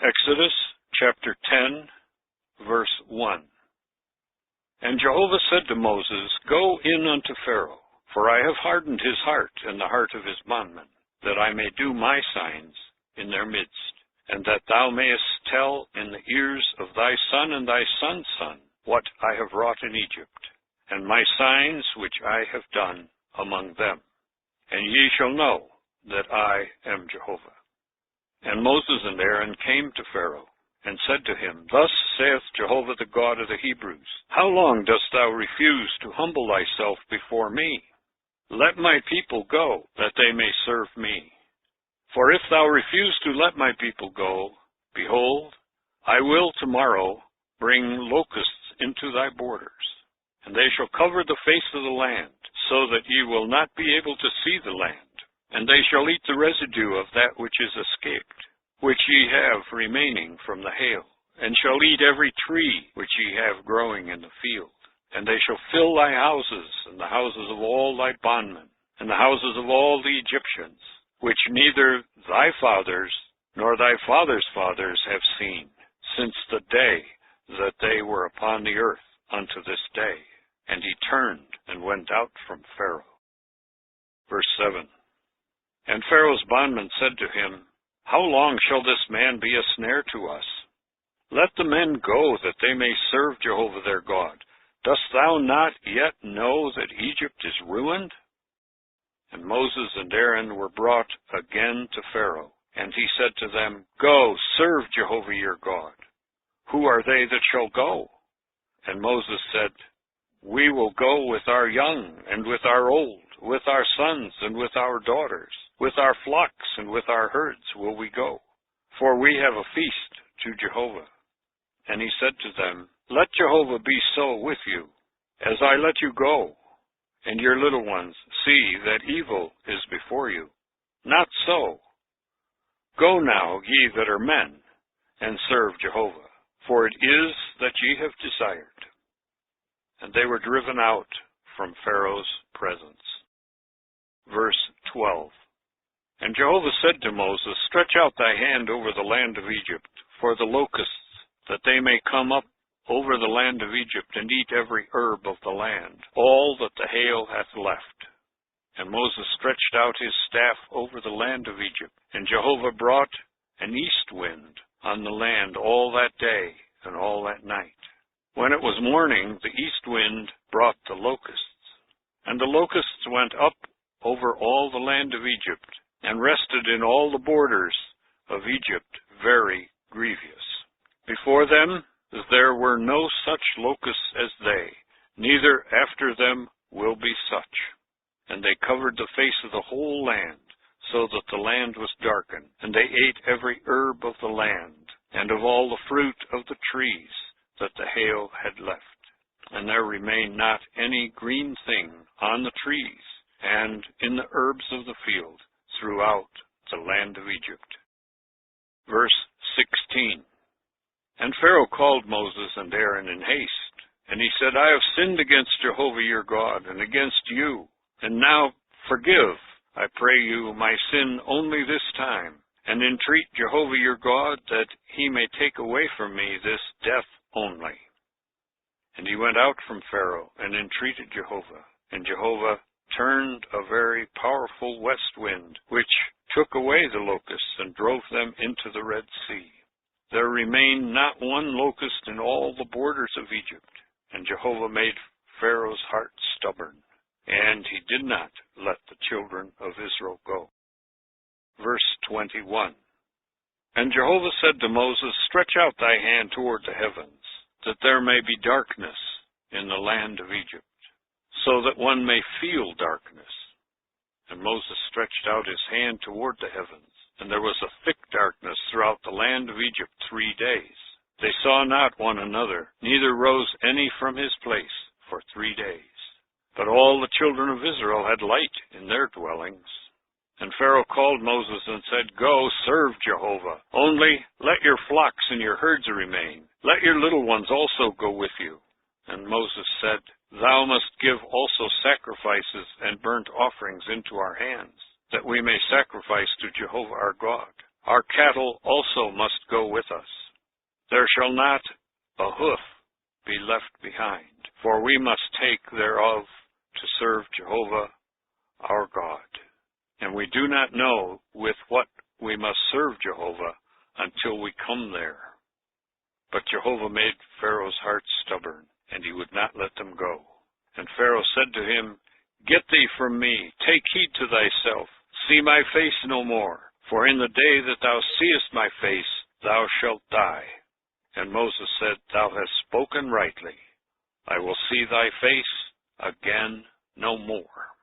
Exodus chapter 10, verse 1. And Jehovah said to Moses, Go in unto Pharaoh, for I have hardened his heart and the heart of his bondmen, that I may do my signs in their midst, and that thou mayest tell in the ears of thy son and thy son's son what I have wrought in Egypt, and my signs which I have done among them. And ye shall know that I am Jehovah. And Moses and Aaron came to Pharaoh, and said to him, Thus saith Jehovah the God of the Hebrews, How long dost thou refuse to humble thyself before me? Let my people go, that they may serve me. For if thou refuse to let my people go, behold, I will tomorrow bring locusts into thy borders, and they shall cover the face of the land, so that ye will not be able to see the land. And they shall eat the residue of that which is escaped, which ye have remaining from the hail, and shall eat every tree which ye have growing in the field. And they shall fill thy houses, and the houses of all thy bondmen, and the houses of all the Egyptians, which neither thy fathers nor thy fathers' fathers have seen, since the day that they were upon the earth unto this day. And he turned and went out from Pharaoh. Verse 7. And Pharaoh's bondmen said to him, How long shall this man be a snare to us? Let the men go, that they may serve Jehovah their God. Dost thou not yet know that Egypt is ruined? And Moses and Aaron were brought again to Pharaoh, and he said to them, Go, serve Jehovah your God. Who are they that shall go? And Moses said, We will go with our young and with our old, with our sons and with our daughters, with our flocks and with our herds will we go, for we have a feast to Jehovah. And he said to them, Let Jehovah be so with you, as I let you go, and your little ones see that evil is before you. Not so. Go now, ye that are men, and serve Jehovah, for it is that ye have desired. And they were driven out from Pharaoh's presence. Verse 12. And Jehovah said to Moses, Stretch out thy hand over the land of Egypt, for the locusts, that they may come up over the land of Egypt, and eat every herb of the land, all that the hail hath left. And Moses stretched out his staff over the land of Egypt, and Jehovah brought an east wind on the land all that day and all that night. When it was morning, the east wind brought the locusts, and the locusts went up over all the land of Egypt, and rested in all the borders of Egypt very grievous. Before them there were no such locusts as they, neither after them will be such. And they covered the face of the whole land, so that the land was darkened. And they ate every herb of the land, and of all the fruit of the trees that the hail had left. And there remained not any green thing on the trees, and in the herbs of the field, throughout the land of Egypt. Verse 16. And Pharaoh called Moses and Aaron in haste, and he said, I have sinned against Jehovah your God, and against you. And now forgive, I pray you, my sin only this time, and entreat Jehovah your God, that he may take away from me this death only. And he went out from Pharaoh, and entreated Jehovah, and Jehovah turned a very powerful west wind, which took away the locusts and drove them into the Red Sea. There remained not one locust in all the borders of Egypt, and Jehovah made Pharaoh's heart stubborn, and he did not let the children of Israel go. Verse 21. And Jehovah said to Moses, Stretch out thy hand toward the heavens, that there may be darkness in the land of Egypt, so that one may feel darkness. And Moses stretched out his hand toward the heavens, and there was a thick darkness throughout the land of Egypt 3 days. They saw not one another, neither rose any from his place for 3 days. But all the children of Israel had light in their dwellings. And Pharaoh called Moses and said, Go, serve Jehovah. Only let your flocks and your herds remain. Let your little ones also go with you. And Moses said, Thou must give also sacrifices and burnt offerings into our hands, that we may sacrifice to Jehovah our God. Our cattle also must go with us. There shall not a hoof be left behind, for we must take thereof to serve Jehovah our God. And we do not know with what we must serve Jehovah until we come there. But Jehovah made Pharaoh's heart stubborn, and he would not let them go. And Pharaoh said to him, Get thee from me, take heed to thyself, see my face no more, for in the day that thou seest my face, thou shalt die. And Moses said, Thou hast spoken rightly. I will see thy face again no more.